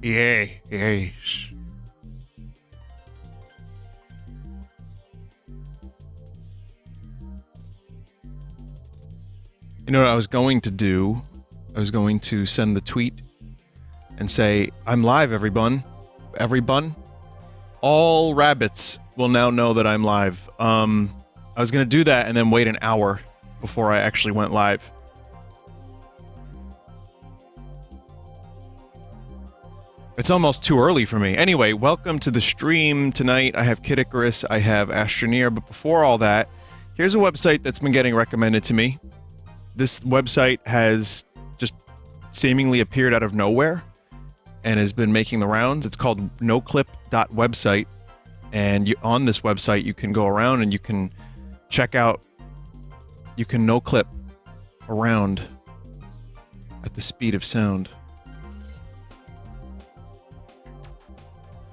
Yay, yay. You know what I was going to do? I was going to send the tweet and say, I'm live, everyone. Everyone. All rabbits will now know that I'm live. I was going to do that and then wait an hour before I actually went live. It's almost too early for me. Anyway, welcome to the stream tonight. I have Kid Icarus, I have Astroneer, but before all that, here's a website that's been getting recommended to me. This website has just seemingly appeared out of nowhere and has been making the rounds. It's called NoClip.website, and on this website you can go around and you can check out, you can NoClip around at the speed of sound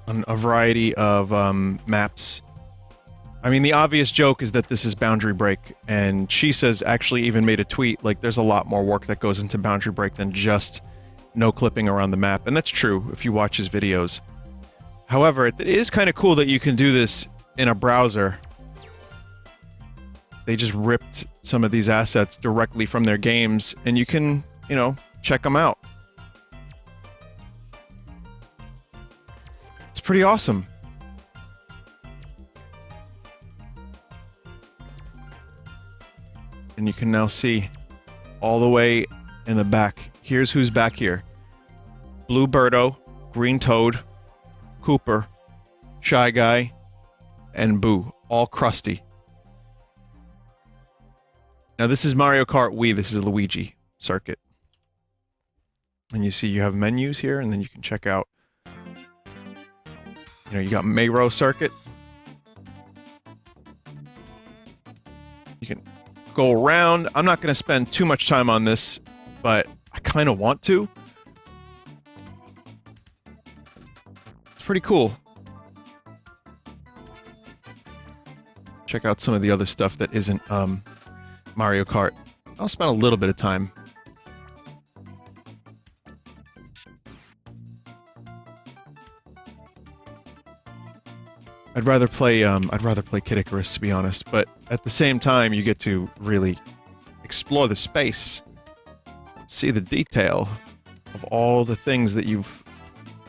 on a variety of maps. I mean, the obvious joke is that this is Boundary Break, and she says actually even made a tweet, like, there's a lot more work that goes into Boundary Break than just no-clipping around the map, and that's true if you watch his videos. However, it is kind of cool that you can do this in a browser. They just ripped some of these assets directly from their games, and you can, you know, check them out. It's pretty awesome. And you can now see all the way in the back. Here's who's back here. Blue Birdo, Green Toad, Cooper, Shy Guy, and Boo. All crusty. Now this is Mario Kart Wii. This is Luigi circuit. And you see you have menus here, and then you can check out, you know, you got Mayro circuit. You can go around. I'm not going to spend too much time on this, but I kind of want to. It's pretty cool. Check out some of the other stuff that isn't Mario Kart. I'll spend a little bit of time. I'd rather play Kid Icarus, to be honest, but at the same time, you get to really explore the space, see the detail of all the things that you've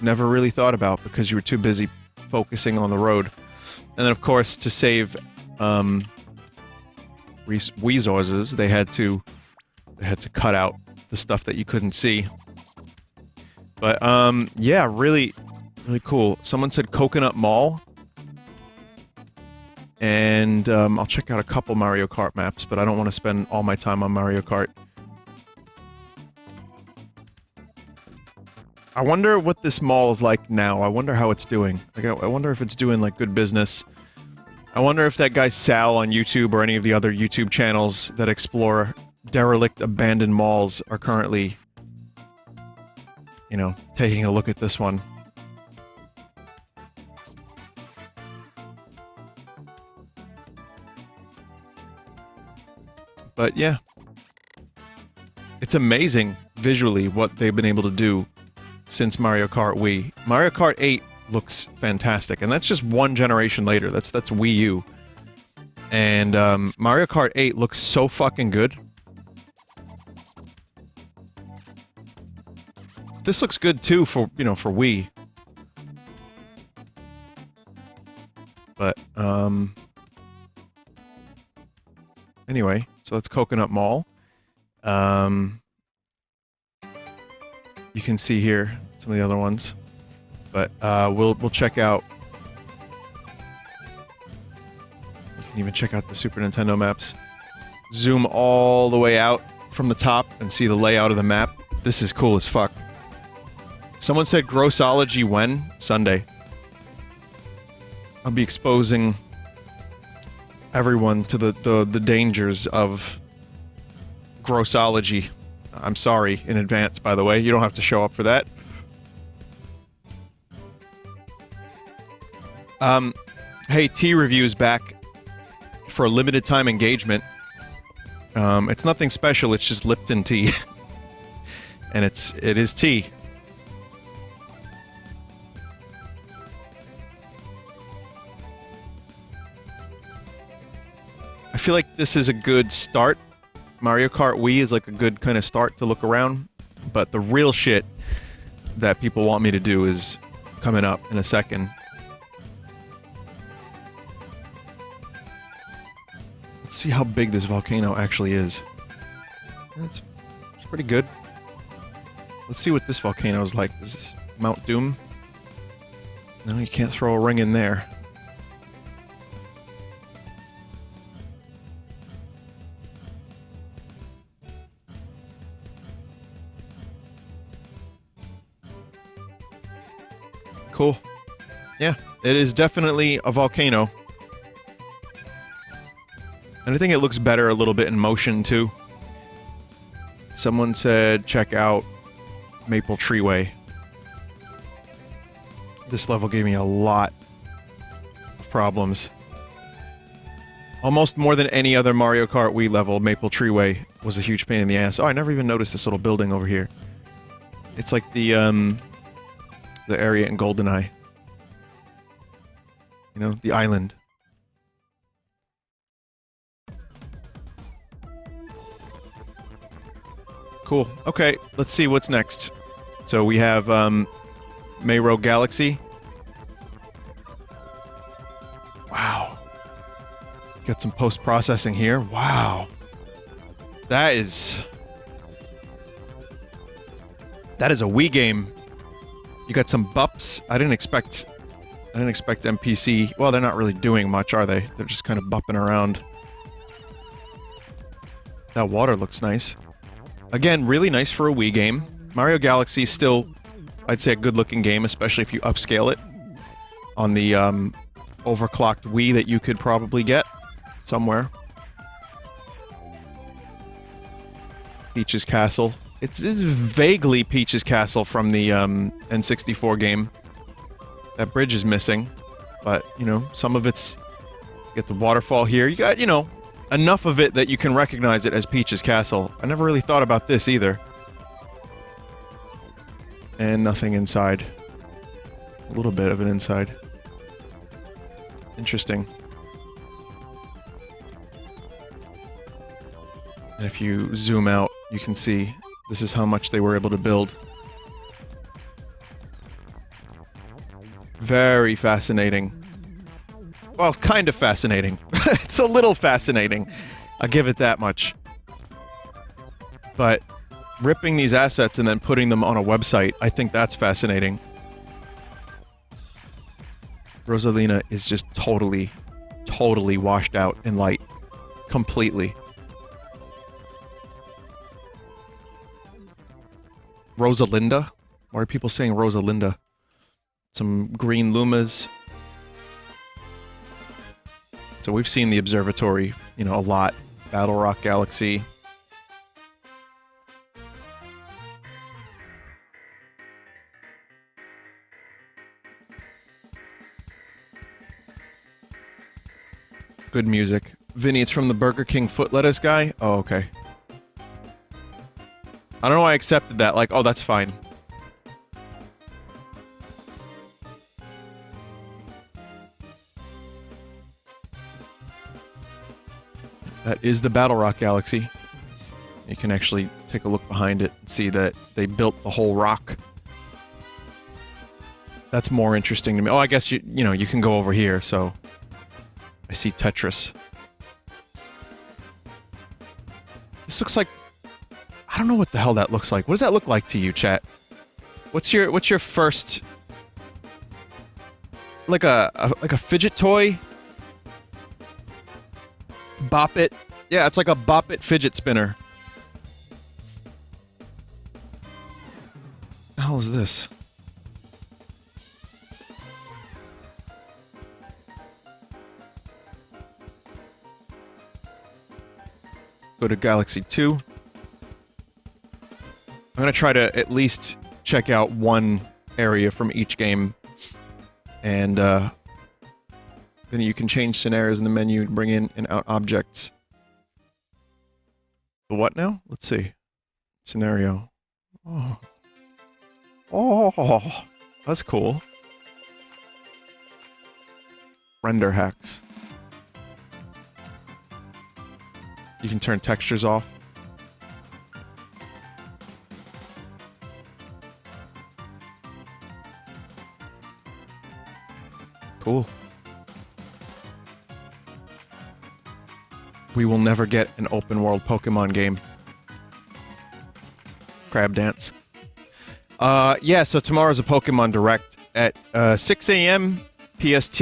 never really thought about because you were too busy focusing on the road. And then, of course, to save resources, they had to cut out the stuff that you couldn't see. But yeah, really cool. Someone said Coconut Mall. And I'll check out a couple Mario Kart maps, but I don't want to spend all my time on Mario Kart. I wonder what this mall is like now. I wonder how it's doing. Like, I wonder if it's doing, like, good business. I wonder if that guy Sal on YouTube or any of the other YouTube channels that explore derelict, abandoned malls are currently, you know, taking a look at this one. But yeah, it's amazing visually what they've been able to do since Mario Kart Wii. Mario Kart 8 looks fantastic, and that's just one generation later. That's Wii U. And Mario Kart 8 looks so fucking good. This looks good too for, you know, for Wii. But anyway, so that's Coconut Mall. You can see here some of the other ones, but we'll check out. You can even check out the Super Nintendo maps. Zoom all the way out from the top and see the layout of the map. This is cool as fuck. Someone said Grossology when? Sunday. I'll be exposing everyone to the dangers of Grossology. I'm sorry in advance, by the way. You don't have to show up for that. Hey, tea review's back for a limited time engagement. It's nothing special, it's just Lipton tea. And it is tea. I feel like this is a good start. Mario Kart Wii is like a good kind of start to look around, but the real shit that people want me to do is coming up in a second. Let's see how big this volcano actually is. It's pretty good. Let's see what this volcano is like. Is this Mount Doom? No, you can't throw a ring in there. Cool. Yeah, it is definitely a volcano. And I think it looks better a little bit in motion, too. Someone said, check out Maple Treeway. This level gave me a lot of problems. Almost more than any other Mario Kart Wii level, Maple Treeway was a huge pain in the ass. Oh, I never even noticed this little building over here. It's like the area in GoldenEye. You know, the island. Cool. Okay, let's see what's next. So we have, Mayro Galaxy. Wow. Got some post-processing here. Wow. That is a Wii game. You got some bups. I didn't expect NPC. Well, they're not really doing much, are they? They're just kind of bupping around. That water looks nice. Again, really nice for a Wii game. Mario Galaxy is still, I'd say, a good-looking game, especially if you upscale it on the overclocked Wii that you could probably get somewhere. Peach's Castle. It's vaguely Peach's Castle from the N64 game. That bridge is missing, but, you know, some of it's... You get the waterfall here. You got, you know, enough of it that you can recognize it as Peach's Castle. I never really thought about this either. And nothing inside. A little bit of it inside. Interesting. And if you zoom out, you can see this is how much they were able to build. Very fascinating. Well, kind of fascinating. It's a little fascinating. I'll give it that much. But ripping these assets and then putting them on a website, I think that's fascinating. Rosalina is just totally washed out in light. Completely. Rosalinda? Why are people saying Rosalinda? Some green Lumas. So we've seen the observatory, you know, a lot. Battle Rock Galaxy. Good music. Vinny, it's from the Burger King foot lettuce guy? Oh, okay. I don't know why I accepted that. Like, oh, that's fine. That is the Battle Rock Galaxy. You can actually take a look behind it and see that they built the whole rock. That's more interesting to me. Oh, I guess you know, you can go over here, so... I see Tetris. This looks like... I don't know what the hell that looks like. What does that look like to you, chat? What's your first... Like a fidget toy? Bop It? Yeah, it's like a Bop It fidget spinner. What the hell is this? Go to Galaxy 2. I'm gonna try to at least check out one area from each game. And, then you can change scenarios in the menu to bring in and out objects. The what now? Let's see. Scenario. Oh. Oh, that's cool. Render hacks. You can turn textures off. Cool. We will never get an open world Pokemon game. Crab Dance. Yeah, so tomorrow's a Pokemon Direct at 6 a.m. PST,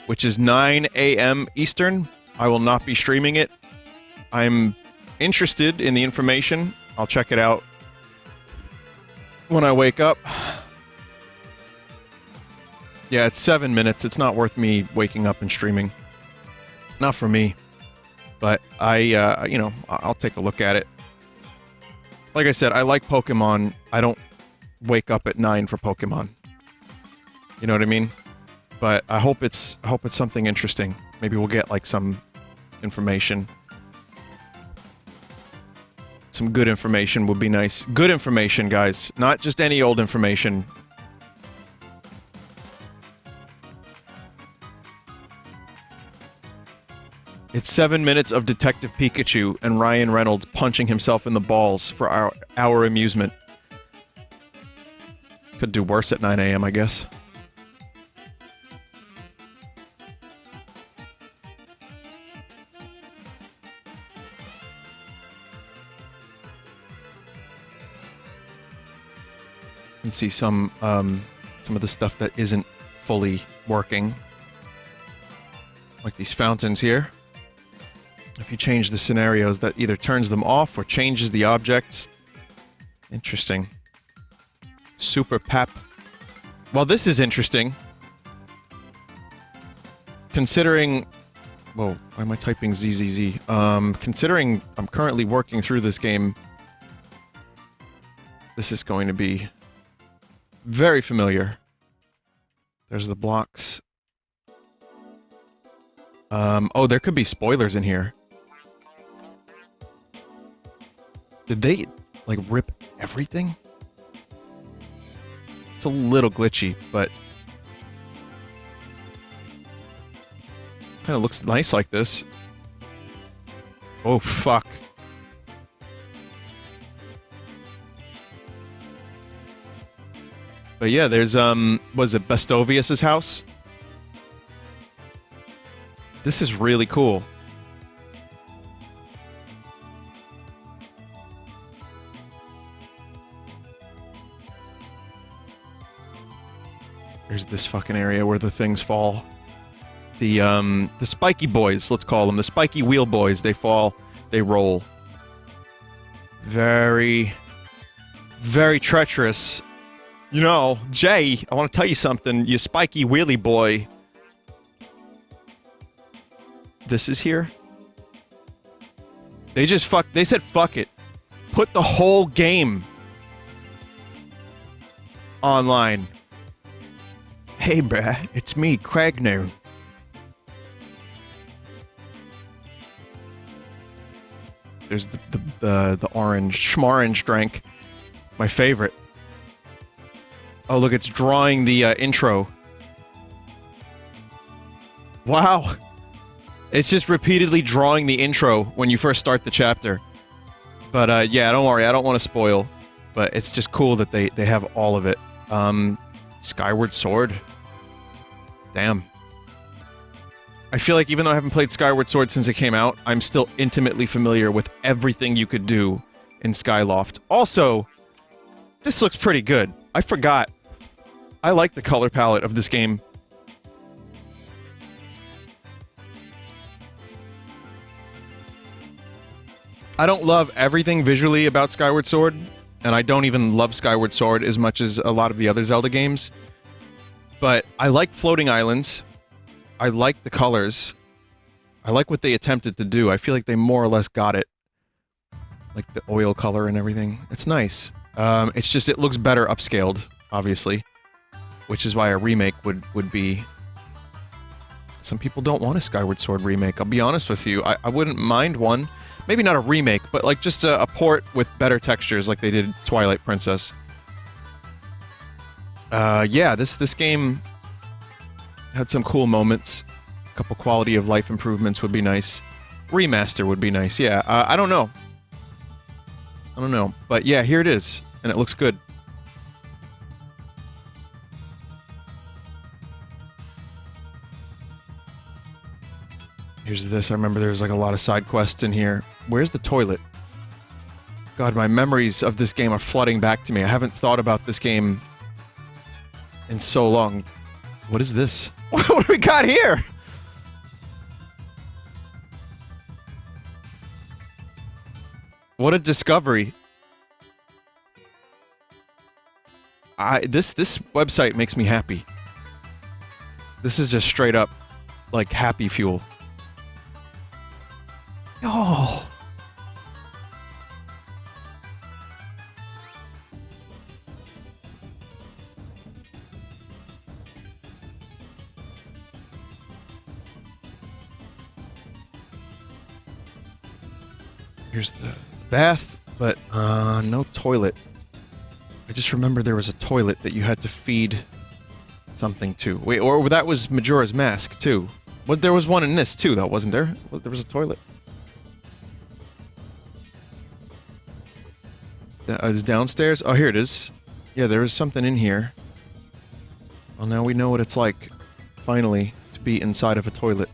which is 9 a.m. Eastern. I will not be streaming it. I'm interested in the information. I'll check it out when I wake up. Yeah, it's 7 minutes. It's not worth me waking up and streaming. Not for me. But you know, I'll take a look at it. Like I said, I like Pokemon. I don't wake up at 9 for Pokemon. You know what I mean? But I hope it's something interesting. Maybe we'll get like some information. Some good information would be nice. Good information, guys. Not just any old information. It's 7 minutes of Detective Pikachu and Ryan Reynolds punching himself in the balls for our amusement. Could do worse at 9 a.m., I guess. You can see some of the stuff that isn't fully working. Like these fountains here. If you change the scenarios, that either turns them off or changes the objects. Interesting. Super Pep. Well, this is interesting. Considering... Whoa, why am I typing ZZZ? Considering I'm currently working through this game, this is going to be very familiar. There's the blocks. Oh, there could be spoilers in here. Did they, like, rip everything? It's a little glitchy, but... kind of looks nice like this. Oh, fuck. But yeah, there's, was it Bastovius' house? This is really cool. There's this fucking area where the things fall. The spiky boys, let's call them. The spiky wheel boys, they fall, they roll. Very, very treacherous. You know, Jay, I want to tell you something, you spiky wheelie boy. This is here? They just they said fuck it. Put the whole game online. Hey, bruh, it's me, Cragner. There's the orange, schmorange drink. My favorite. Oh, look, it's drawing the intro. Wow. It's just repeatedly drawing the intro when you first start the chapter. But, yeah, don't worry, I don't want to spoil. But it's just cool that they have all of it. Skyward Sword. Damn. I feel like even though I haven't played Skyward Sword since it came out, I'm still intimately familiar with everything you could do in Skyloft. Also, this looks pretty good. I forgot. I like the color palette of this game. I don't love everything visually about Skyward Sword, and I don't even love Skyward Sword as much as a lot of the other Zelda games. But I like floating islands. I like the colors. I like what they attempted to do. I feel like they more or less got it. Like the oil color and everything. It's nice. It's just, it looks better upscaled, obviously. Which is why a remake would be... Some people don't want a Skyward Sword remake, I'll be honest with you. I wouldn't mind one. Maybe not a remake, but like just a port with better textures like they did Twilight Princess. Yeah, this game had some cool moments. A couple quality of life improvements would be nice. Remaster would be nice, yeah. I don't know. I don't know. But yeah, here it is. And it looks good. Here's this. I remember there was like a lot of side quests in here. Where's the toilet? God, my memories of this game are flooding back to me. I haven't thought about this game in so long. What is this? What do we got here? What a discovery. This website makes me happy. This is just straight up, like, happy fuel. Oh. Here's the bath, but no toilet. I just remember there was a toilet that you had to feed something to. Wait, or that was Majora's Mask, too. There was one in this, too, though, wasn't there? There was a toilet. That is downstairs? Oh, here it is. Yeah, there is something in here. Well, now we know what it's like, finally, to be inside of a toilet.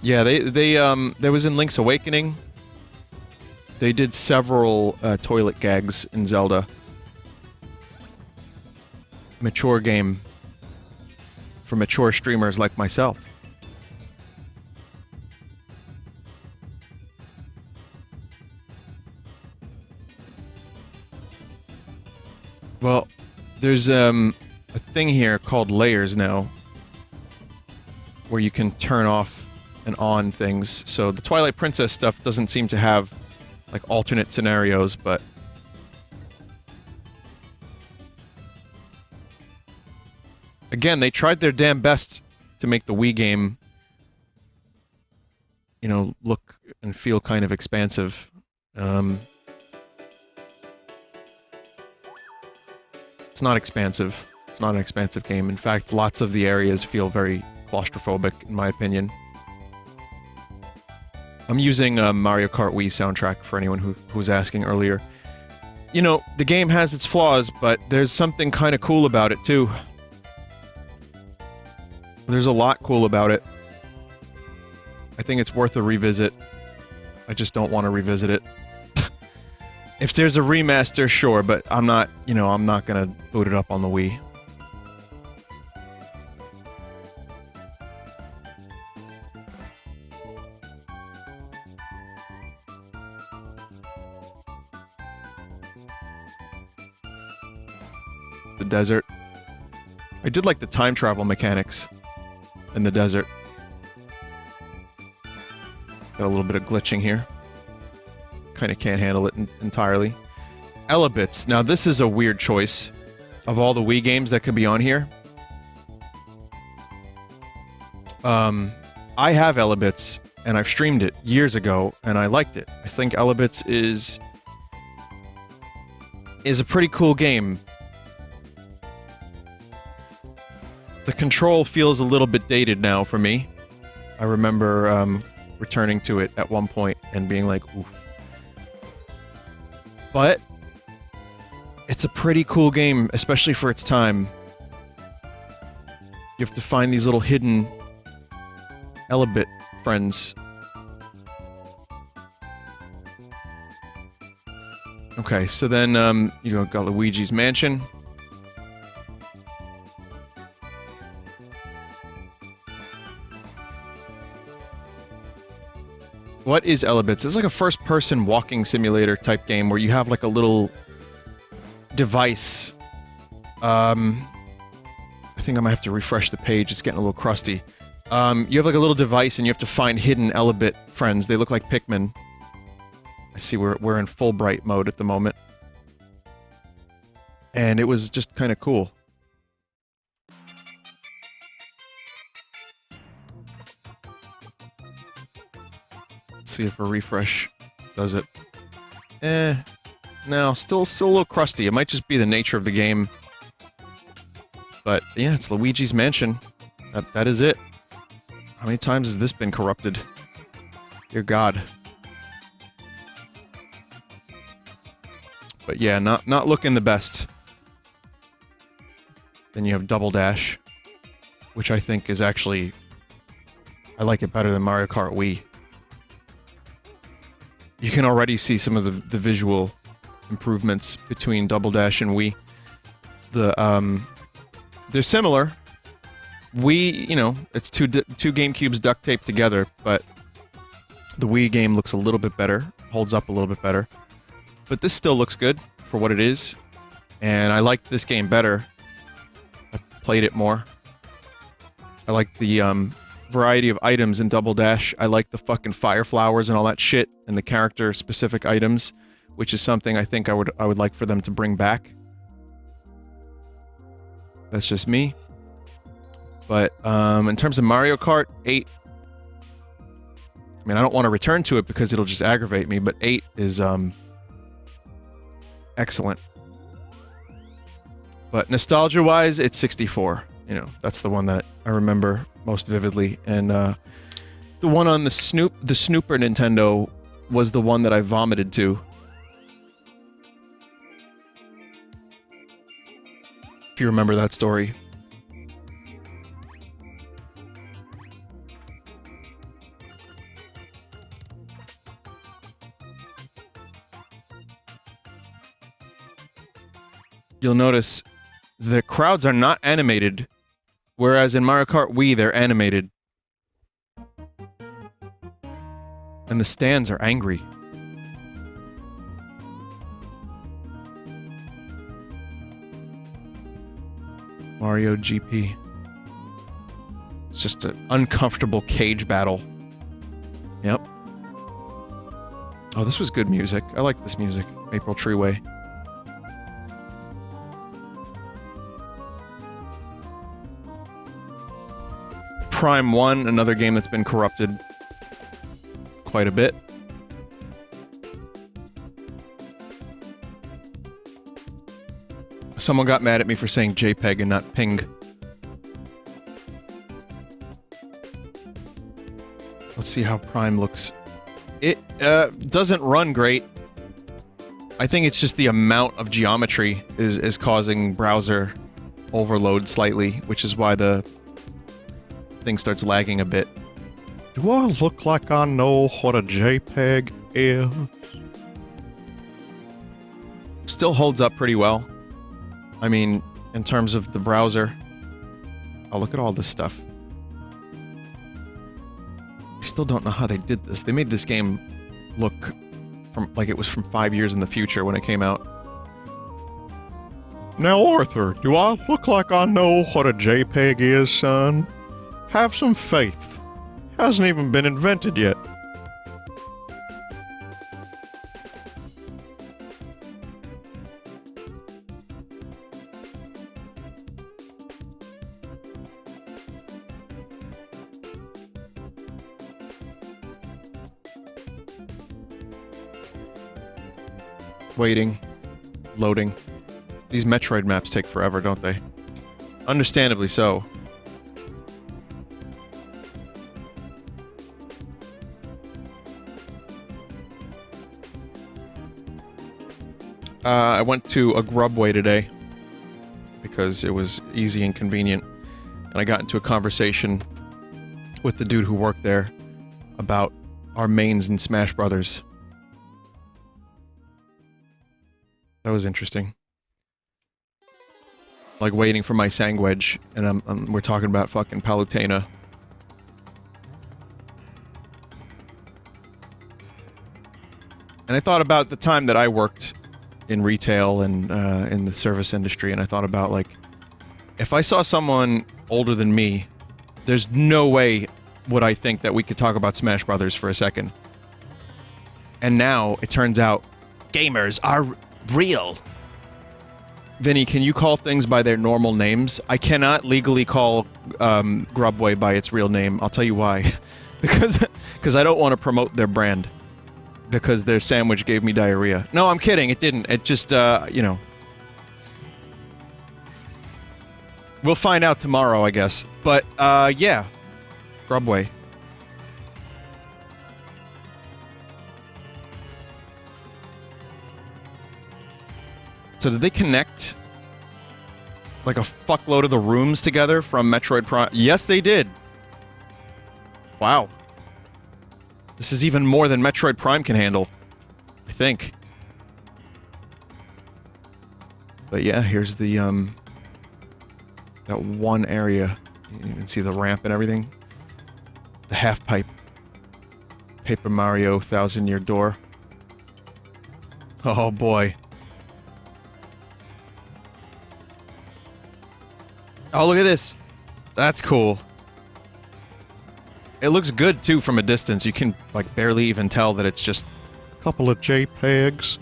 Yeah, there was in Link's Awakening. They did several toilet gags in Zelda. Mature game for mature streamers like myself. Well, there's a thing here called layers now, where you can turn off and on things. So the Twilight Princess stuff doesn't seem to have like alternate scenarios, but again, they tried their damn best to make the Wii game, you know, look and feel kind of expansive. It's not expansive. It's not an expansive game. In fact, lots of the areas feel very claustrophobic, in my opinion. I'm using Mario Kart Wii soundtrack for anyone who was asking earlier. You know, the game has its flaws, but there's something kind of cool about it, too. There's a lot cool about it. I think it's worth a revisit. I just don't want to revisit it. If there's a remaster, sure, but I'm not, you know, I'm not gonna boot it up on the Wii. The desert. I did like the time travel mechanics in the desert. Got a little bit of glitching here. Kind of can't handle it entirely. Elebits. Now this is a weird choice. Of all the Wii games that could be on here. I have Elebits, and I've streamed it years ago, and I liked it. I think Elebits is a pretty cool game. The control feels a little bit dated now for me. I remember returning to it at one point and being like, oof. But it's a pretty cool game, especially for its time. You have to find these little hidden Elebit friends. Okay, so then you got Luigi's Mansion. What is Elebits? It's like a first-person walking simulator type game where you have like a little device. I think I might have to refresh the page. It's getting a little crusty. You have like a little device and you have to find hidden Elebit friends. They look like Pikmin. I see we're in Fulbright mode at the moment. And it was just kind of cool. See if a refresh does it. No, still a little crusty. It might just be the nature of the game. But yeah, it's Luigi's Mansion. That is it. How many times has this been corrupted? Dear God. But yeah, not looking the best. Then you have Double Dash, which I think is actually... I like it better than Mario Kart Wii. You can already see some of the visual improvements between Double Dash and Wii. They're similar. Wii, you know, it's two GameCubes duct taped together, but the Wii game looks a little bit better, holds up a little bit better. But this still looks good for what it is, and I like this game better. I played it more. I like the variety of items in Double Dash. I like the fucking fire flowers and all that shit, and the character-specific items, which is something I think I would like for them to bring back. That's just me. But in terms of Mario Kart 8, I mean, I don't want to return to it because it'll just aggravate me, but 8 is excellent. But nostalgia-wise, it's 64. You know, that's the one that I remember most vividly. And the one on the Snooper Nintendo was the one that I vomited to. If you remember that story. You'll notice the crowds are not animated, whereas in Mario Kart Wii they're animated. And the stands are angry. Mario GP. It's just an uncomfortable cage battle. Yep. Oh, this was good music. I like this music. April Treeway. Prime 1, another game that's been corrupted quite a bit. Someone got mad at me for saying JPEG and not ping. Let's see how Prime looks. It doesn't run great. I think it's just the amount of geometry is causing browser overload slightly, which is why the thing starts lagging a bit. Do I look like I know what a JPEG is? Still holds up pretty well. I mean, in terms of the browser. Oh, look at all this stuff. I still don't know how they did this. They made this game look like it was from 5 years in the future when it came out. Now, Arthur, do I look like I know what a JPEG is, son? Have some faith. Hasn't even been invented yet. Waiting. Loading. These Metroid maps take forever, don't they? Understandably so. I went to a Grubway today because it was easy and convenient, and I got into a conversation with the dude who worked there about our mains in Smash Brothers. That was interesting. Like waiting for my Sangwedge, and we're talking about fucking Palutena. And I thought about the time that I worked in retail and in the service industry, and I thought about, like, if I saw someone older than me, there's no way would I think that we could talk about Smash Brothers for a second. And now, it turns out, gamers are real. Vinny, can you call things by their normal names? I cannot legally call Grubway by its real name. I'll tell you why. because I don't want to promote their brand. Because their sandwich gave me diarrhea. No, I'm kidding. It didn't. It just, you know. We'll find out tomorrow, I guess. But, yeah. Grubway. So did they connect like a fuckload of the rooms together from Metroid Prime? Yes, they did. Wow. This is even more than Metroid Prime can handle, I think. But yeah, here's the, that one area. You can see the ramp and everything. The half-pipe. Paper Mario 1000-Year Door. Oh boy. Oh, look at this. That's cool. It looks good, too, from a distance. You can, like, barely even tell that it's just a couple of JPEGs.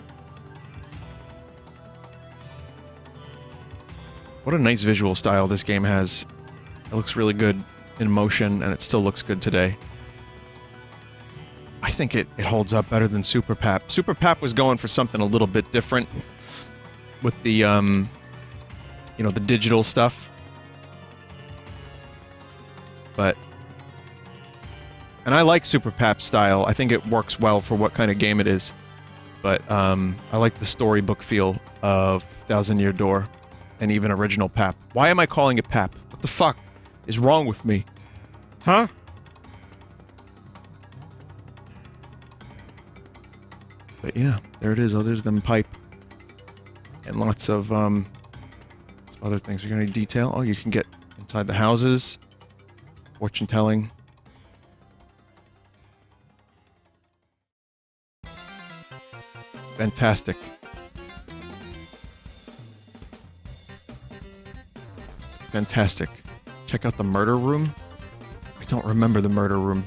What a nice visual style this game has. It looks really good in motion, and it still looks good today. I think it holds up better than Super Pap. Super Pap was going for something a little bit different with the, you know, the digital stuff. But... And I like Super Pap's style. I think it works well for what kind of game it is. But, I like the storybook feel of 1000-Year Door. And even original Pap. Why am I calling it Pap? What the fuck is wrong with me? Huh? But yeah, there it is. Oh, there's them pipe. And lots of, some other things. You're gonna detail. Oh, you can get inside the houses. Fortune telling. Fantastic. Fantastic. Check out the murder room. I don't remember the murder room.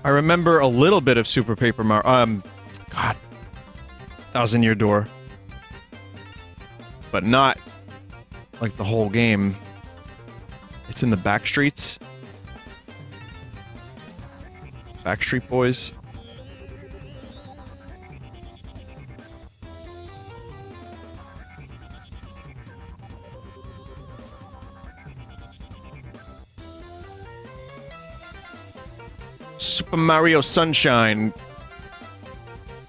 I remember a little bit of Super Paper Mario. God. 1000-Year Door. But not like the whole game. It's in the back streets. Backstreet Boys. Super Mario Sunshine.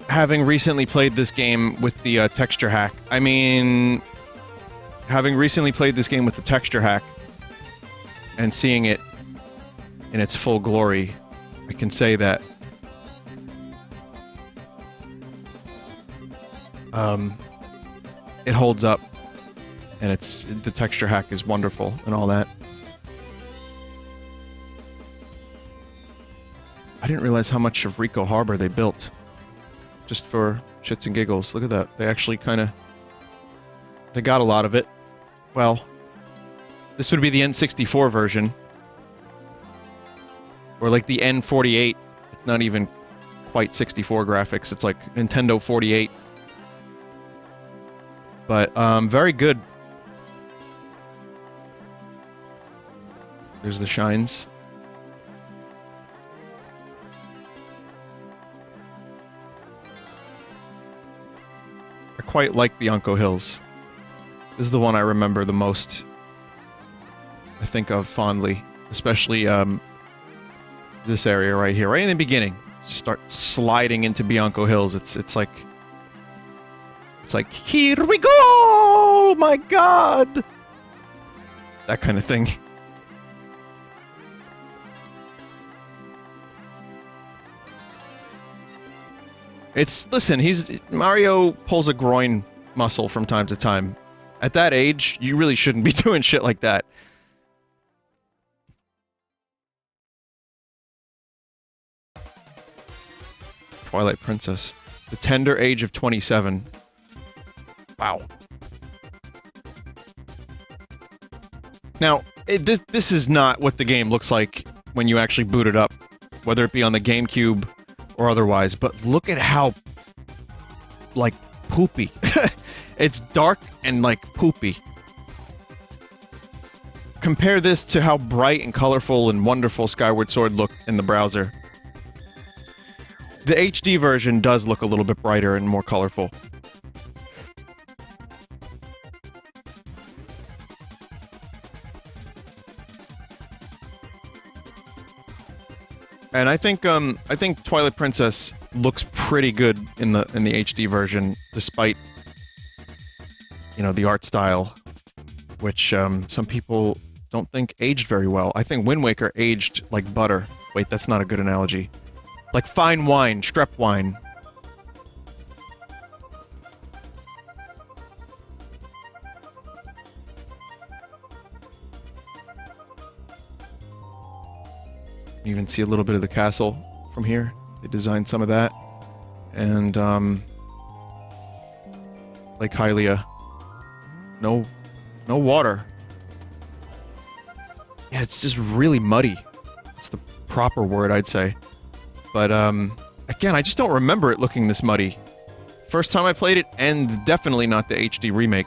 Having recently played this game with the texture hack. I mean, having recently played this game with the texture hack and seeing it in its full glory, I can say that it holds up, and the texture hack is wonderful and all that. I didn't realize how much of Rico Harbor they built. Just for shits and giggles. Look at that. They actually they got a lot of it. Well, this would be the N64 version. Or like the N48. It's not even quite 64 graphics. It's like Nintendo 48. But, very good. There's the shines. I quite like Bianco Hills. This is the one I remember the most. I think of fondly. Especially, this area right here. Right in the beginning. Start sliding into Bianco Hills. It's like... It's like, here we go! My god! That kind of thing. Listen, Mario pulls a groin muscle from time to time. At that age, you really shouldn't be doing shit like that. Twilight Princess. The tender age of 27. Wow. Now, this is not what the game looks like when you actually boot it up. Whether it be on the GameCube or otherwise, but look at how, like, poopy. It's dark and, like, poopy. Compare this to how bright and colorful and wonderful Skyward Sword looked in the browser. The HD version does look a little bit brighter and more colorful. And I think Twilight Princess looks pretty good in the HD version, despite you know, the art style, which some people don't think aged very well. I think Wind Waker aged like butter. Wait, that's not a good analogy. Like fine wine, strep wine. You even see a little bit of the castle from here. They designed some of that. And, Lake Hylia. No water. Yeah, it's just really muddy. It's the proper word, I'd say. But, again, I just don't remember it looking this muddy. First time I played it, and definitely not the HD remake.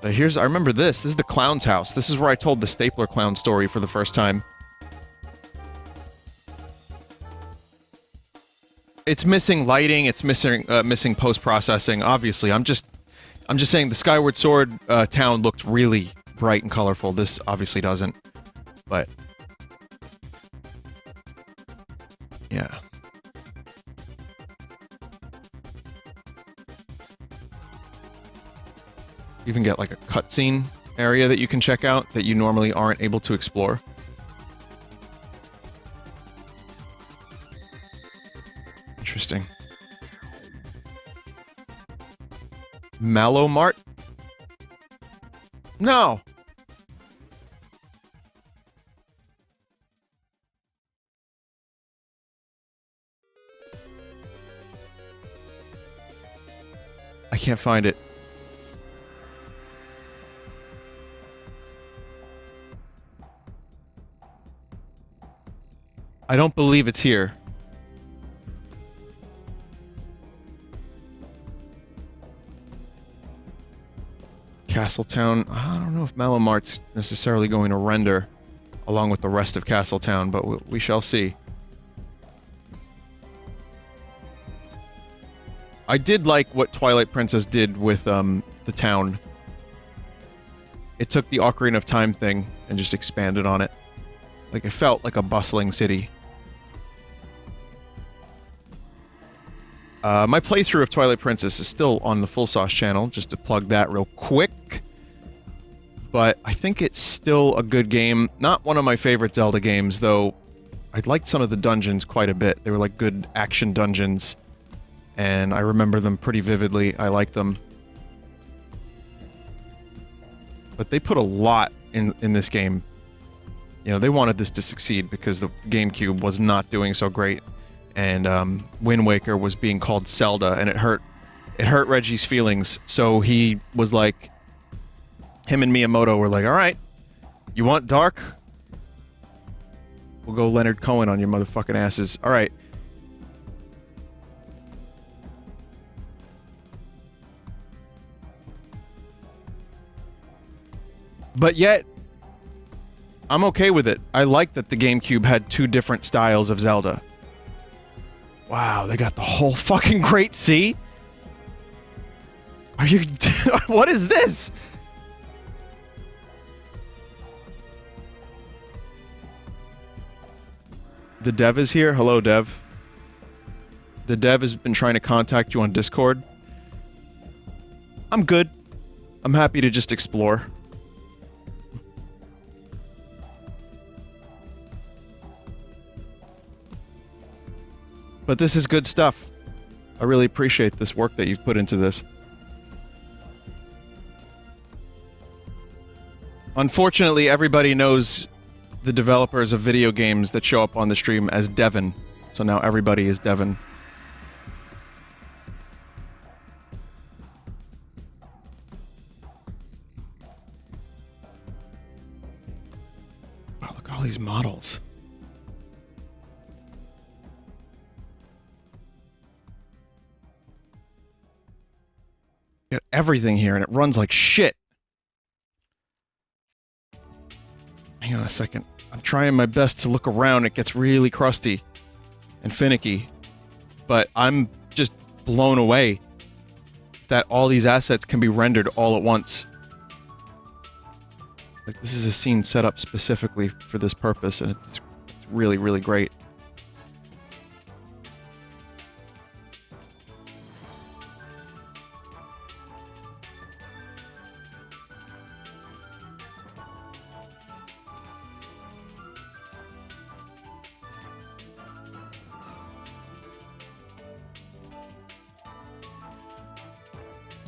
But I remember this. This is the clown's house. This is where I told the Stapler Clown story for the first time. It's missing lighting, it's missing post-processing, obviously. I'm just saying the Skyward Sword town looked really bright and colorful. This obviously doesn't. But yeah. You even get like a cutscene area that you can check out that you normally aren't able to explore. Interesting. Mallow Mart? No! I can't find it. I don't believe it's here. Castletown. I don't know if Mallow Mart's necessarily going to render along with the rest of Castletown, but we shall see. I did like what Twilight Princess did with the town. It took the Ocarina of Time thing and just expanded on it. Like, it felt like a bustling city. My playthrough of Twilight Princess is still on the Full Sauce channel, just to plug that real quick. But I think it's still a good game. Not one of my favorite Zelda games, though. I liked some of the dungeons quite a bit. They were like good action dungeons. And I remember them pretty vividly. I like them. But they put a lot in this game. You know, they wanted this to succeed because the GameCube was not doing so great. And Wind Waker was being called Zelda, and it hurt Reggie's feelings. So he was like, him and Miyamoto were like, all right, you want dark? We'll go Leonard Cohen on your motherfucking asses. All right. But yet, I'm okay with it. I like that the GameCube had two different styles of Zelda. Wow, they got the whole fucking Great Sea? Are you... What is this? The dev is here? Hello, dev. The dev has been trying to contact you on Discord. I'm good. I'm happy to just explore. But this is good stuff. I really appreciate this work that you've put into this. Unfortunately, everybody knows the developers of video games that show up on the stream as Devin. So now everybody is Devin. Wow, look at all these models. Got everything here, and it runs like shit. Hang on a second. I'm trying my best to look around. It gets really crusty and finicky. But I'm just blown away that all these assets can be rendered all at once. Like, this is a scene set up specifically for this purpose, and it's really, really great.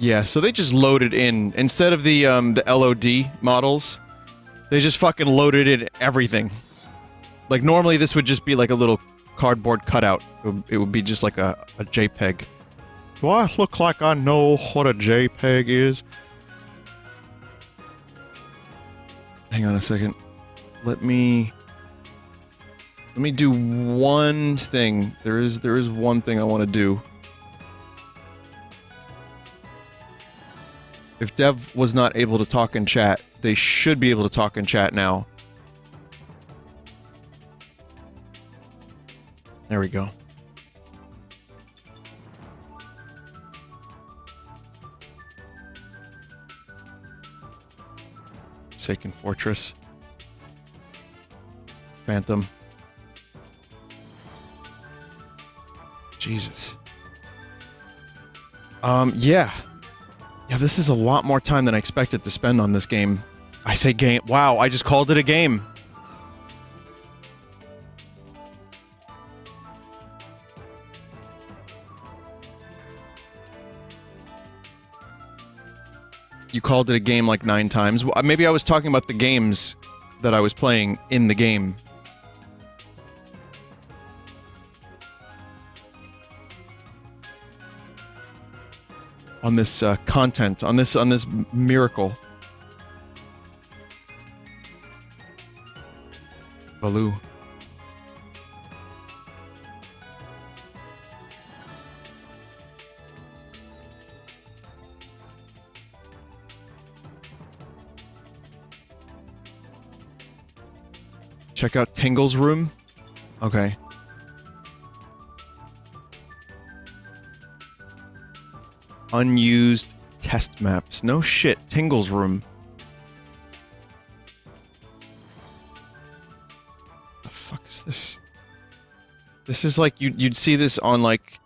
Yeah, so they just loaded in, instead of the LOD models, they just fucking loaded in everything. Like, normally this would just be like a little cardboard cutout. It would be just like a JPEG. Do I look like I know what a JPEG is? Hang on a second. Let me do one thing. There is one thing I want to do. If Dev was not able to talk in chat, they should be able to talk in chat now. There we go. Forsaken Fortress. Phantom. Jesus. Yeah. Yeah, this is a lot more time than I expected to spend on this game. I say game. Wow, I just called it a game. You called it a game like 9 times. Well, maybe I was talking about the games that I was playing in the game. On this content, on this miracle. Baloo. Check out Tingle's room. Okay. Unused test maps. No shit. Tingle's room. The fuck is this? This is like you'd see this on like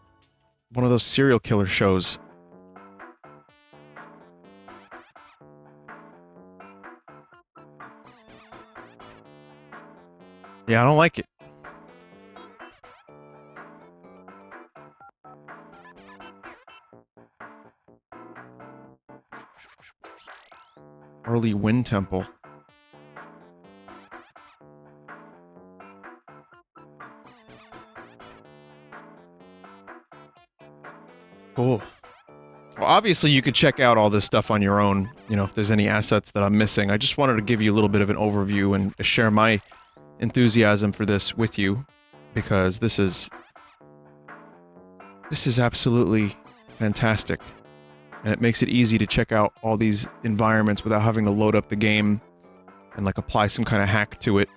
one of those serial killer shows. Yeah, I don't like it. Early Wind Temple. Cool. Well, obviously you could check out all this stuff on your own, you know, if there's any assets that I'm missing. I just wanted to give you a little bit of an overview and share my enthusiasm for this with you, because this is absolutely fantastic, and it makes it easy to check out all these environments without having to load up the game and like apply some kind of hack to it.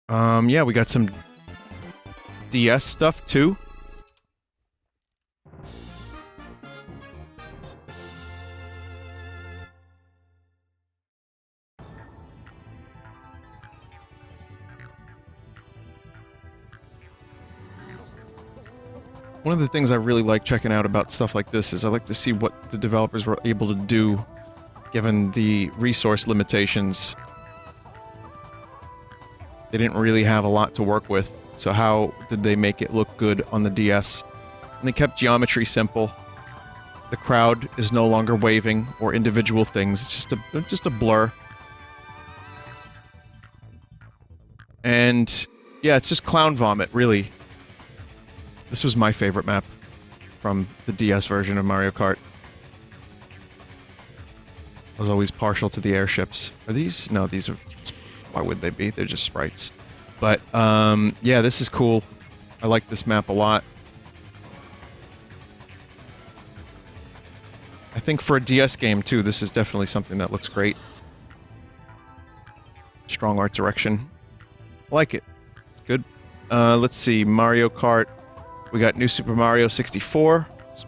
Yeah, we got some DS stuff too. One of the things I really like checking out about stuff like this is I like to see what the developers were able to do given the resource limitations. They didn't really have a lot to work with, so how did they make it look good on the DS? And they kept geometry simple. The crowd is no longer waving or individual things, it's just a blur. And yeah, it's just clown vomit, really. This was my favorite map from the DS version of Mario Kart. I was always partial to the airships. Are these? No, these are... Why would they be? They're just sprites. But, yeah, this is cool. I like this map a lot. I think for a DS game, too, this is definitely something that looks great. Strong art direction. I like it. It's good. Let's see. Mario Kart. We got New Super Mario 64.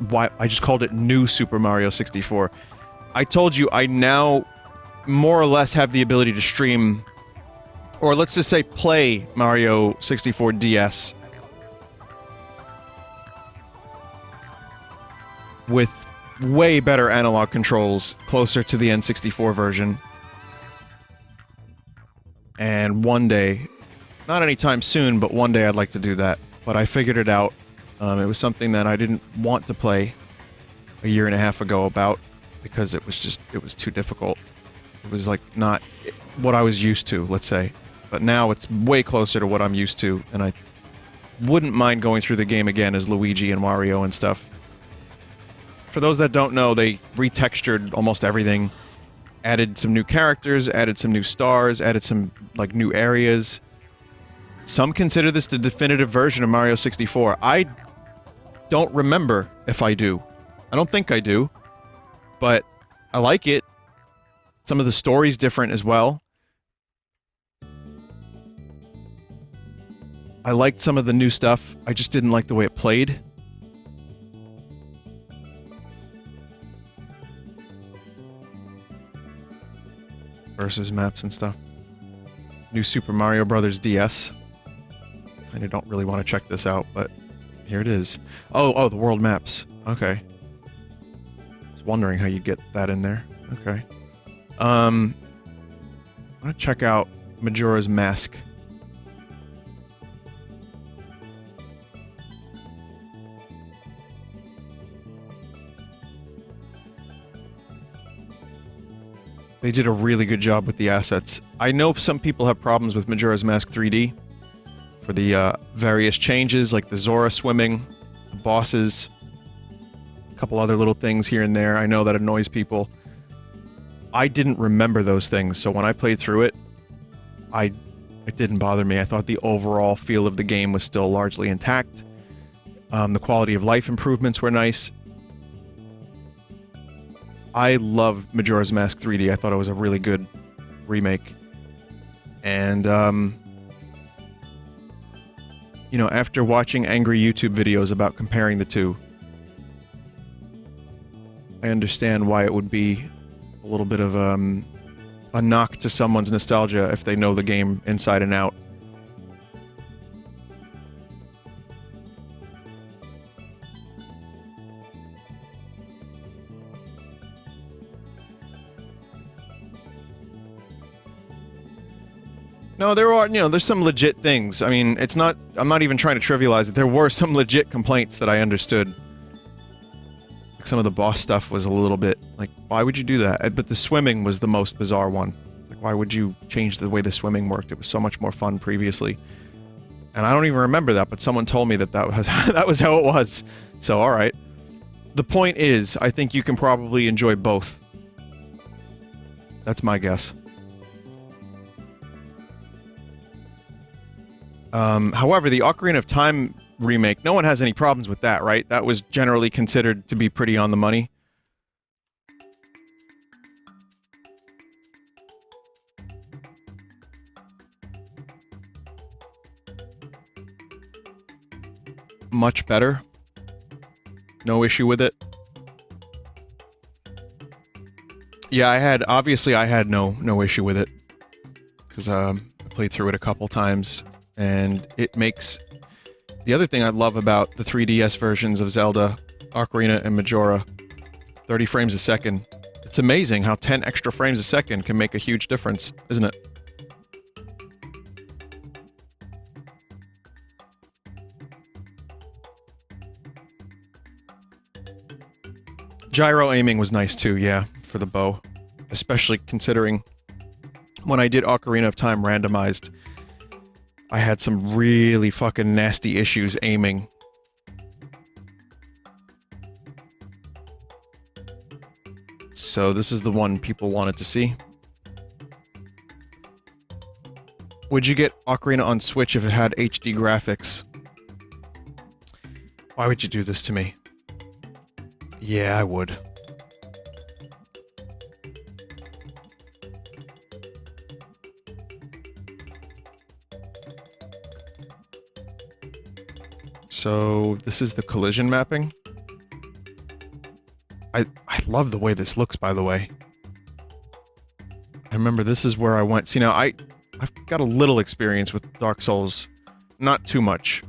Why I just called it New Super Mario 64. I told you I now more or less have the ability to stream, or let's just say play Mario 64 DS with way better analog controls, closer to the N64 version. And one day, not anytime soon, but one day I'd like to do that. But I figured it out. It was something that I didn't want to play a year and a half ago about because it was too difficult. It was like not what I was used to, let's say. But now it's way closer to what I'm used to, and I wouldn't mind going through the game again as Luigi and Wario and stuff. For those that don't know, they retextured almost everything, added some new characters, added some new stars, added some, like, new areas. Some consider this the definitive version of Mario 64. I don't remember if I do. I don't think I do, but I like it. Some of the story's different as well. I liked some of the new stuff. I just didn't like the way it played. Versus maps and stuff. New Super Mario Bros. DS. I don't really want to check this out, but here it is. Oh, the world maps. Okay. I was wondering how you'd get that in there. Okay. I'm gonna check out Majora's Mask. They did a really good job with the assets. I know some people have problems with Majora's Mask 3D for the various changes, like the Zora swimming, the bosses, a couple other little things here and there. I know that annoys people. I didn't remember those things, so when I played through it, it didn't bother me. I thought the overall feel of the game was still largely intact. The quality of life improvements were nice. I love Majora's Mask 3D. I thought it was a really good remake. And, you know, after watching angry YouTube videos about comparing the two, I understand why it would be a little bit of a knock to someone's nostalgia if they know the game inside and out. No, there are, you know, there's some legit things. I mean, it's not, I'm not even trying to trivialize it. There were some legit complaints that I understood. Like some of the boss stuff was a little bit, like, why would you do that? But the swimming was the most bizarre one. It's like, why would you change the way the swimming worked? It was so much more fun previously. And I don't even remember that, but someone told me that was, that was how it was. So, alright. The point is, I think you can probably enjoy both. That's my guess. However, the Ocarina of Time remake, no one has any problems with that, right? That was generally considered to be pretty on the money. Much better. No issue with it. Yeah, obviously I had no issue with it. Because, I played through it a couple times. And it makes... The other thing I love about the 3DS versions of Zelda, Ocarina, and Majora, 30 frames a second. It's amazing how 10 extra frames a second can make a huge difference, isn't it? Gyro aiming was nice too, yeah, for the bow. Especially considering when I did Ocarina of Time randomized, I had some really fucking nasty issues aiming. So this is the one people wanted to see. Would you get Ocarina on Switch if it had HD graphics? Why would you do this to me? Yeah, I would. So, this is the collision mapping. I love the way this looks, by the way. I remember this is where I went. See, now, I've got a little experience with Dark Souls. Not too much.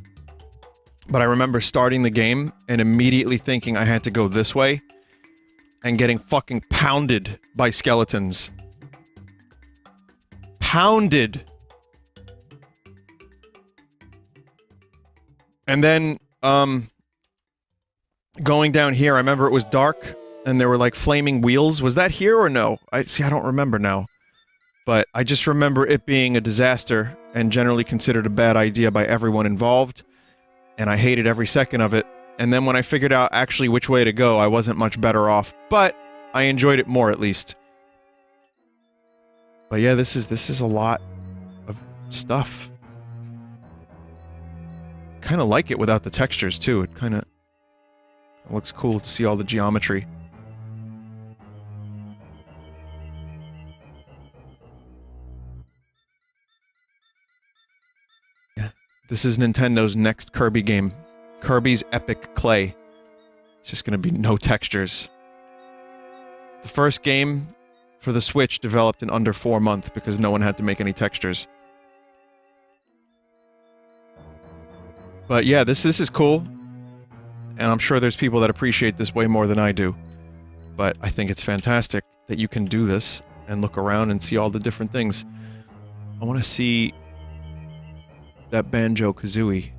But I remember starting the game and immediately thinking I had to go this way and getting fucking pounded by skeletons. Pounded! And then, going down here, I remember it was dark, and there were, like, flaming wheels. Was that here or no? I don't remember now. But I just remember it being a disaster, and generally considered a bad idea by everyone involved, and I hated every second of it. And then when I figured out actually which way to go, I wasn't much better off, but I enjoyed it more, at least. But yeah, this is a lot of stuff. Kinda like it without the textures, too. It kinda looks cool to see all the geometry. Yeah. This is Nintendo's next Kirby game. Kirby's Epic Clay. It's just gonna be no textures. The first game for the Switch developed in under 4 months because no one had to make any textures. But yeah, this is cool. And I'm sure there's people that appreciate this way more than I do. But I think it's fantastic that you can do this and look around and see all the different things. I want to see that Banjo Kazooie.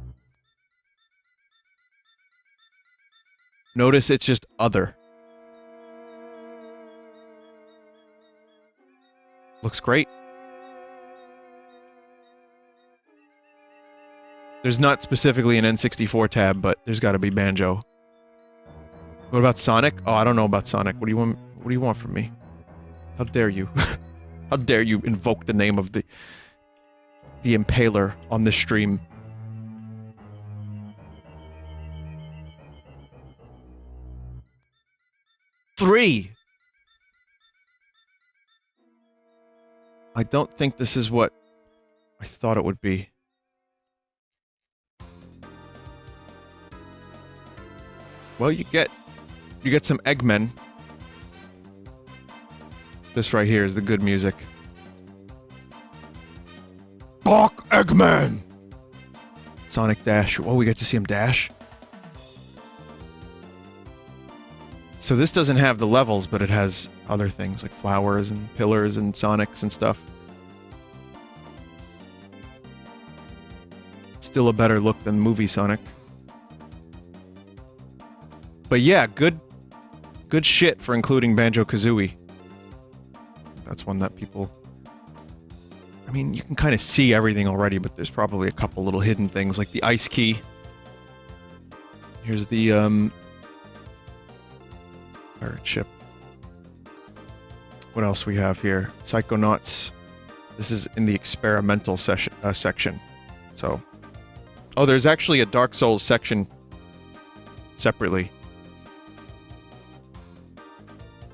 Notice it's just other. Looks great. There's not specifically an N64 tab, but there's gotta be Banjo. What about Sonic? Oh, I don't know about Sonic. What do you want from me? How dare you? How dare you invoke the name of the Impaler on this stream? Three! I don't think this is what I thought it would be. Well, you get some Eggmen. This right here is the good music. Fuck Eggman! Sonic Dash. Oh, we get to see him dash. So this doesn't have the levels, but it has other things like flowers and pillars and Sonics and stuff. Still a better look than movie Sonic. But yeah, good shit for including Banjo Kazooie. That's one that people... I mean, you can kind of see everything already, but there's probably a couple little hidden things, like the ice key. Here's the, pirate ship. What else we have here? Psychonauts. This is in the experimental section. So... Oh, there's actually a Dark Souls section separately.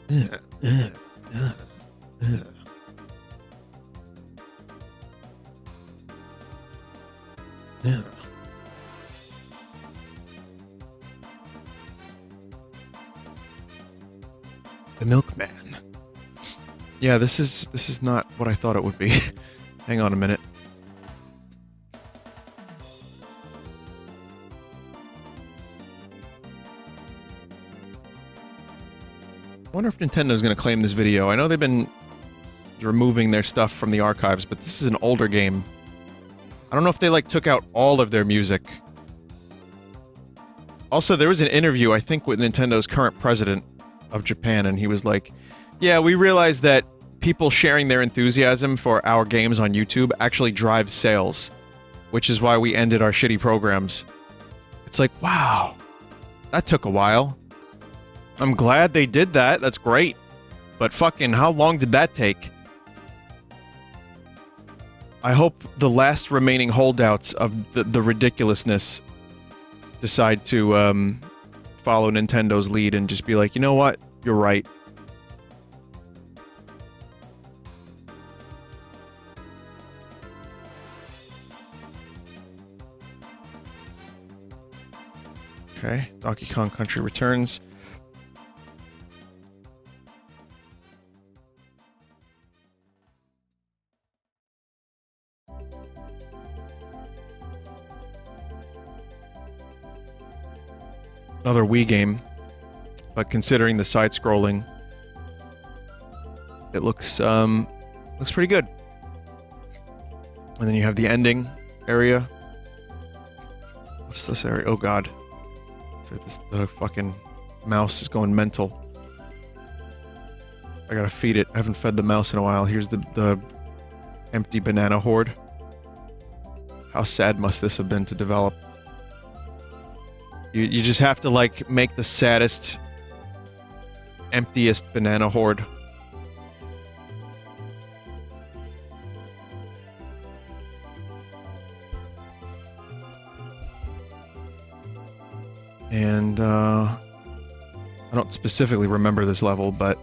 The Milkman. Yeah, this is not what I thought it would be. Hang on a minute. I wonder if Nintendo's gonna claim this video. I know they've been removing their stuff from the archives, but this is an older game. I don't know if they, like, took out all of their music. Also, there was an interview, I think, with Nintendo's current president of Japan, and he was like, yeah, we realized that people sharing their enthusiasm for our games on YouTube actually drives sales, which is why we ended our shitty programs. It's like, wow, that took a while. I'm glad they did that, that's great. But fucking, how long did that take? I hope the last remaining holdouts of the ridiculousness decide to, follow Nintendo's lead and just be like, you know what? You're right. Okay, Donkey Kong Country Returns. Another Wii game, but considering the side-scrolling, it looks pretty good. And then you have the ending area. What's this area? Oh god. The fucking mouse is going mental. I gotta feed it. I haven't fed the mouse in a while. Here's the empty banana horde. How sad must this have been to develop? You just have to, like, make the saddest, emptiest banana horde. And, I don't specifically remember this level, but...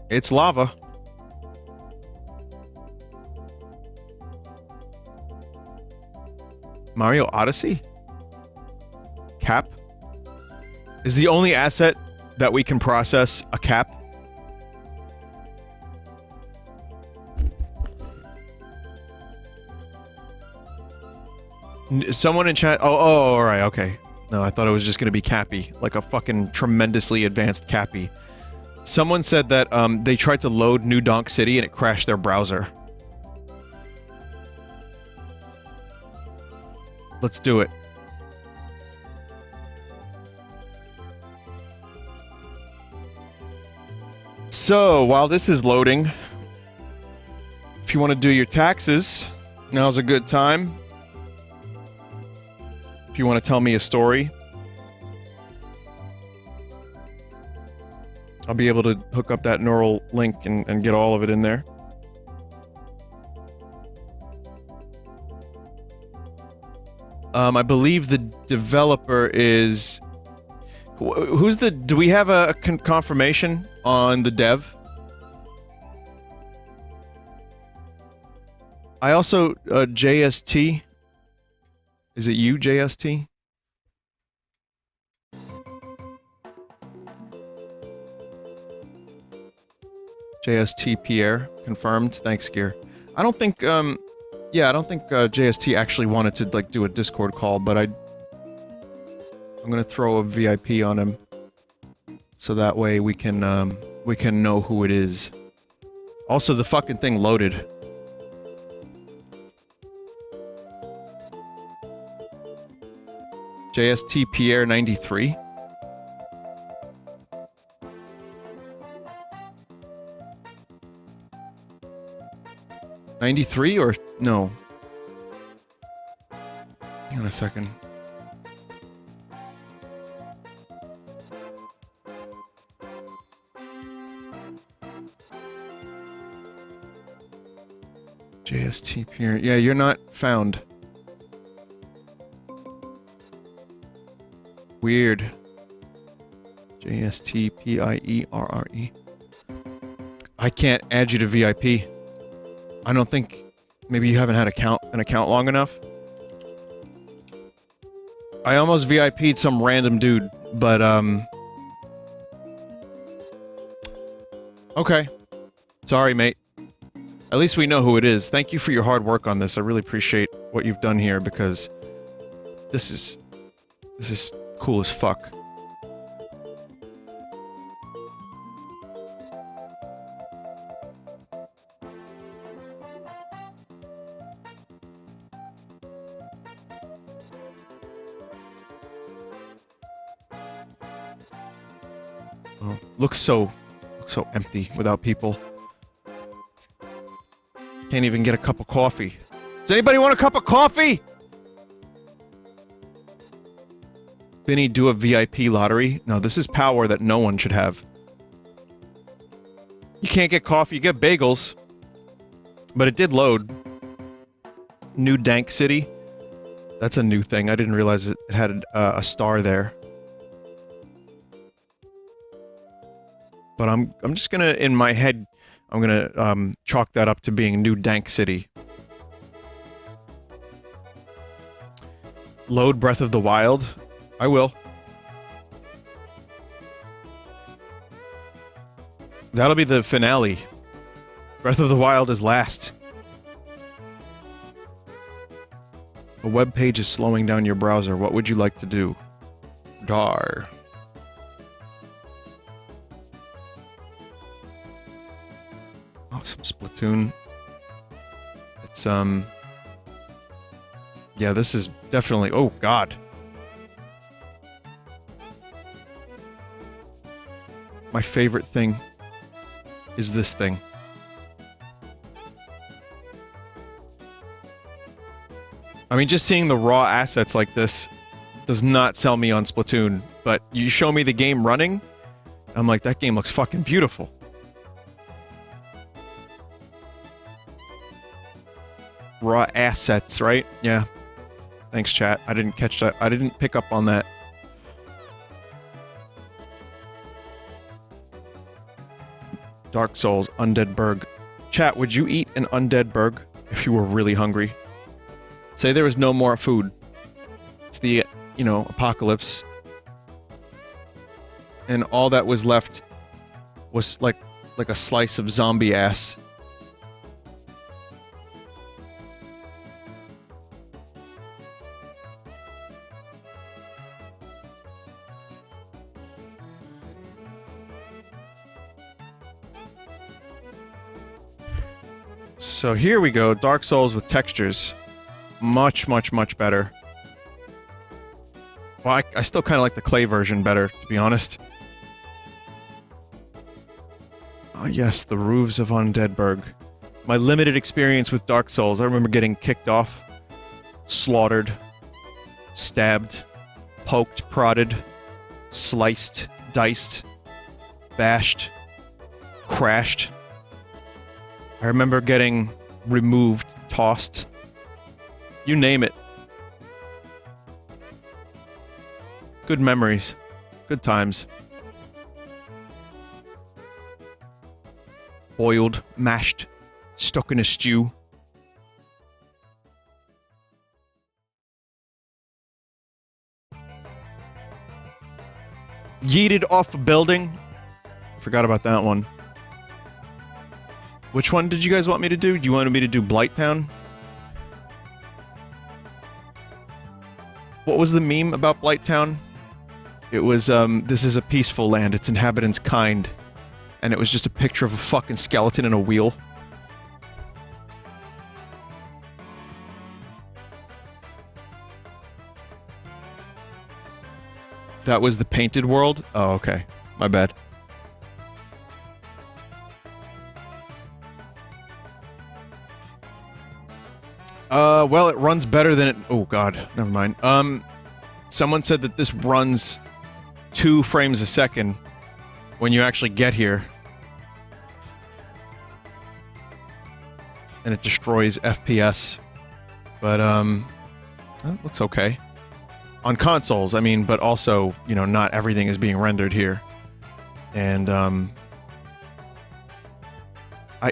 it's lava. Mario Odyssey? Cap? Is the only asset that we can process a cap? Someone in chat... Oh, alright, okay. No, I thought it was just gonna be Cappy. Like a fucking tremendously advanced Cappy. Someone said that, they tried to load New Donk City and it crashed their browser. Let's do it. So, while this is loading, if you want to do your taxes, now's a good time. If you want to tell me a story, I'll be able to hook up that neural link and get all of it in there. I believe the developer is... Who's the... Do we have a confirmation on the dev? I also... JST? Is it you, JST? JST Pierre. Confirmed. Thanks, Gear. I don't think, yeah, I don't think, JST actually wanted to, like, do a Discord call, but I'm gonna throw a VIP on him. So that way we can know who it is. Also, the fucking thing loaded. JST Pierre 93? '93 or no? Hang on a second. JST Pierre. Yeah, you're not found. Weird. JST PIERRE. I can't add you to VIP. I don't think... Maybe you haven't had an account long enough? I almost VIP'd some random dude, but, okay. Sorry, mate. At least we know who it is. Thank you for your hard work on this. I really appreciate what you've done here, because... This is cool as fuck. Oh, looks so empty without people. Can't even get a cup of coffee. Does anybody want a cup of coffee? Vinny, do a VIP lottery? No, this is power that no one should have. You can't get coffee, you get bagels. But it did load. New Dank City. That's a new thing. I didn't realize it had a star there. But I'm just gonna, in my head, I'm gonna, chalk that up to being New Dank City. Load Breath of the Wild? I will. That'll be the finale. Breath of the Wild is last. A web page is slowing down your browser. What would you like to do? Dar. Oh, some Splatoon. It's, Yeah, this is definitely... Oh, God. My favorite thing is this thing. I mean, just seeing the raw assets like this does not sell me on Splatoon, but you show me the game running, I'm like, that game looks fucking beautiful. Raw assets, right? Yeah. Thanks, chat. I didn't catch that. I didn't pick up on that. Dark Souls, Undead Burg. Chat, would you eat an Undead Burg if you were really hungry? Say there was no more food. It's the, you know, apocalypse. And all that was left was like a slice of zombie ass. So here we go, Dark Souls with textures. Much, much, much better. Well, I still kind of like the clay version better, to be honest. Oh yes, the roofs of Undeadburg. My limited experience with Dark Souls, I remember getting kicked off, slaughtered, stabbed, poked, prodded, sliced, diced, bashed, crashed. I remember getting removed, tossed. You name it. Good memories. Good times. Boiled, mashed, stuck in a stew. Yeeted off a building. Forgot about that one. Which one did you guys want me to do? Do you want me to do Blighttown? What was the meme about Blighttown? It was, this is a peaceful land, its inhabitants kind. And it was just a picture of a fucking skeleton in a wheel. That was the painted world? Oh, okay. My bad. Well, it runs better than it... Oh, God. Never mind. Someone said that this runs 2 frames a second when you actually get here. And it destroys FPS. But, it looks okay. On consoles, I mean, but also, you know, not everything is being rendered here. And,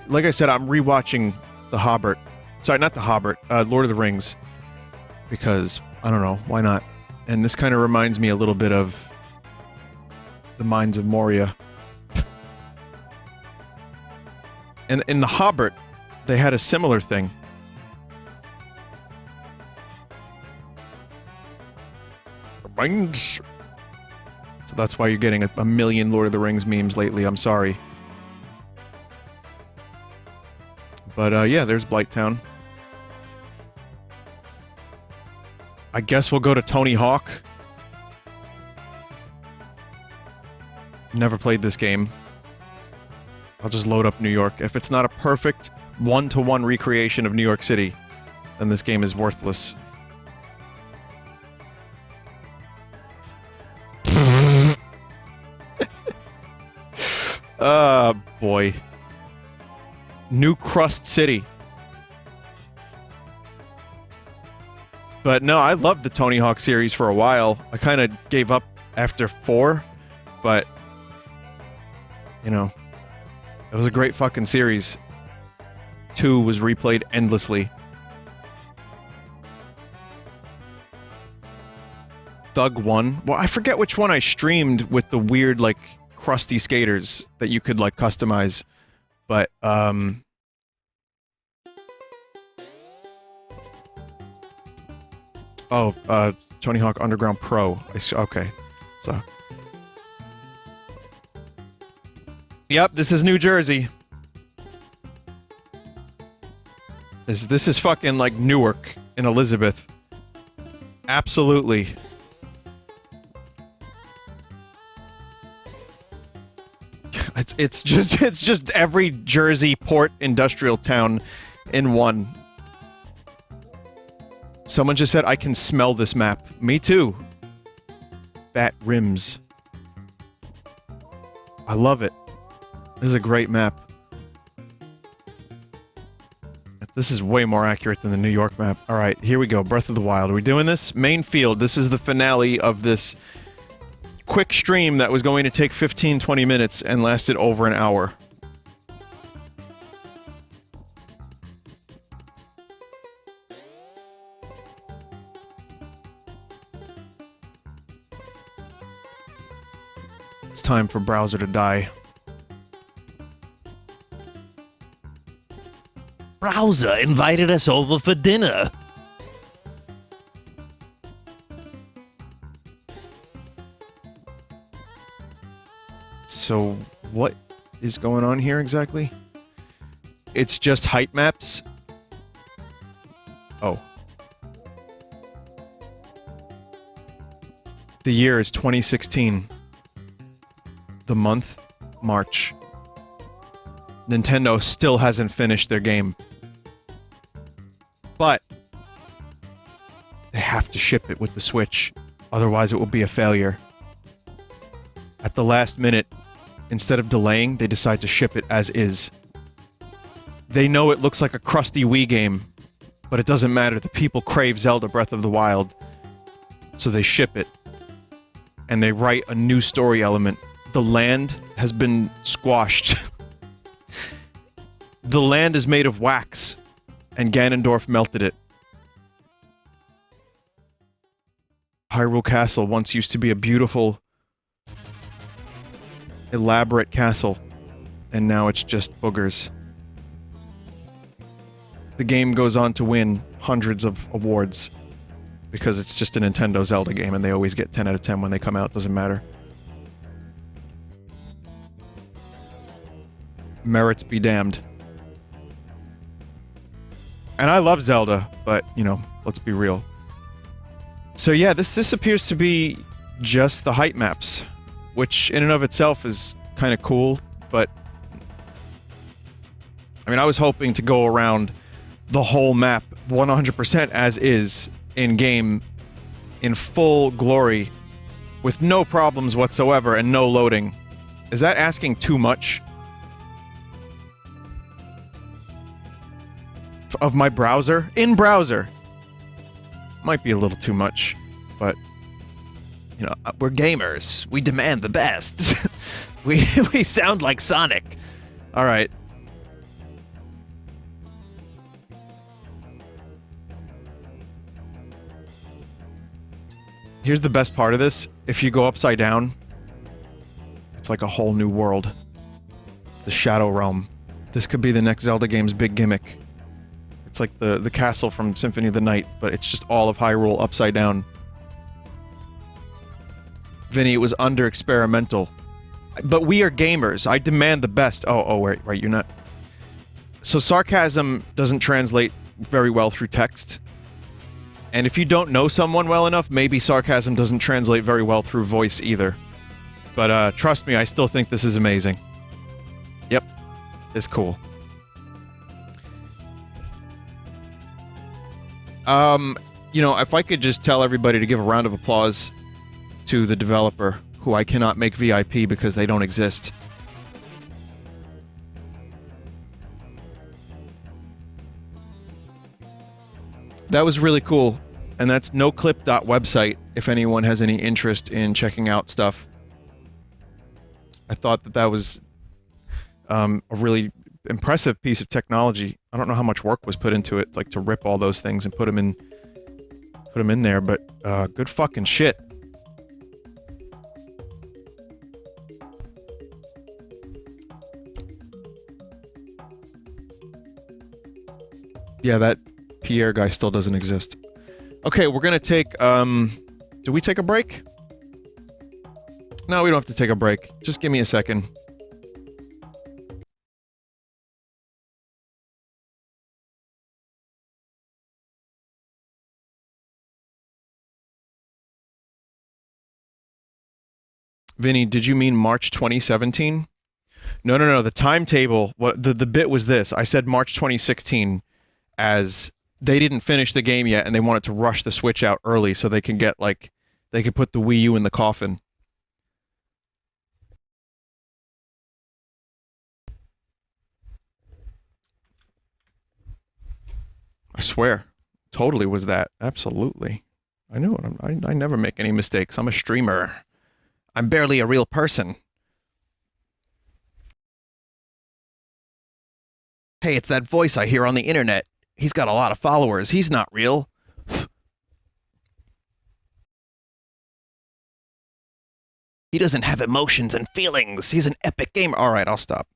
like I said, I'm rewatching The Hobbit. Sorry, not The Hobbit, Lord of the Rings. Because, I don't know, why not? And this kind of reminds me a little bit of the Mines of Moria. And in The Hobbit, they had a similar thing. Mines. So that's why you're getting a million Lord of the Rings memes lately, I'm sorry. But, yeah, there's Blighttown. I guess we'll go to Tony Hawk. Never played this game. I'll just load up New York. If it's not a perfect one-to-one recreation of New York City, then this game is worthless. Boy. New Crust City. But no, I loved the Tony Hawk series for a while. I kind of gave up after 4, but, you know, it was a great fucking series. 2 was replayed endlessly. Thug 1. Well, I forget which one I streamed with the weird, like, crusty skaters that you could, like, customize. But, oh, Tony Hawk Underground Pro. Okay. So. Yep, this is New Jersey. This is fucking like Newark in Elizabeth. Absolutely. It's just every Jersey port industrial town in one. Someone just said I can smell this map. Me too. Fat rims. I love it. This is a great map. This is way more accurate than the New York map. Alright, here we go. Breath of the Wild. Are we doing this? Main field. This is the finale of this quick stream that was going to take 15-20 minutes and lasted over an hour. It's time for Browser to die. Browser invited us over for dinner. So, what is going on here exactly? It's just height maps? Oh. The year is 2016. The month? March. Nintendo still hasn't finished their game. But they have to ship it with the Switch, otherwise it will be a failure. At the last minute, instead of delaying, they decide to ship it as is. They know it looks like a crusty Wii game, but it doesn't matter. The people crave Zelda Breath of the Wild, so they ship it. And they write a new story element. The land has been squashed. The land is made of wax, and Ganondorf melted it. Hyrule Castle once used to be a beautiful, elaborate castle, and now it's just boogers. The game goes on to win hundreds of awards, because it's just a Nintendo Zelda game, and they always get 10 out of 10 when they come out, doesn't matter. Merits be damned. And I love Zelda, but, you know, let's be real. So yeah, this appears to be just the height maps, which in and of itself is kind of cool, but... I mean, I was hoping to go around the whole map 100% as is, in-game, in full glory, with no problems whatsoever and no loading. Is that asking too much? Of my browser? In browser! Might be a little too much, but... You know, we're gamers. We demand the best. we sound like Sonic. Alright. Here's the best part of this. If you go upside down, it's like a whole new world. It's the Shadow Realm. This could be the next Zelda game's big gimmick. It's like the castle from Symphony of the Night, but it's just all of Hyrule upside down. Vinny, it was under-experimental. But we are gamers. I demand the best. Oh, right, you're not... So sarcasm doesn't translate very well through text. And if you don't know someone well enough, maybe sarcasm doesn't translate very well through voice either. But trust me, I still think this is amazing. Yep. It's cool. You know, if I could just tell everybody to give a round of applause to the developer, who I cannot make VIP because they don't exist. That was really cool, and that's NoClip.website if anyone has any interest in checking out stuff. I thought that was a really impressive piece of technology. I don't know how much work was put into it, like to rip all those things and put them in there, but good fucking shit. Yeah, that Pierre guy still doesn't exist. Okay, we're gonna take, do we take a break? No, we don't have to take a break. Just give me a second. Vinny, did you mean March 2017? No. The timetable, the bit was this. I said March 2016 as they didn't finish the game yet and they wanted to rush the Switch out early so they can get, like, they could put the Wii U in the coffin. I swear. Totally was that. Absolutely. I knew it. I never make any mistakes. I'm a streamer. I'm barely a real person. Hey, it's that voice I hear on the internet. He's got a lot of followers. He's not real. He doesn't have emotions and feelings. He's an epic gamer. All right, I'll stop.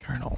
Colonel.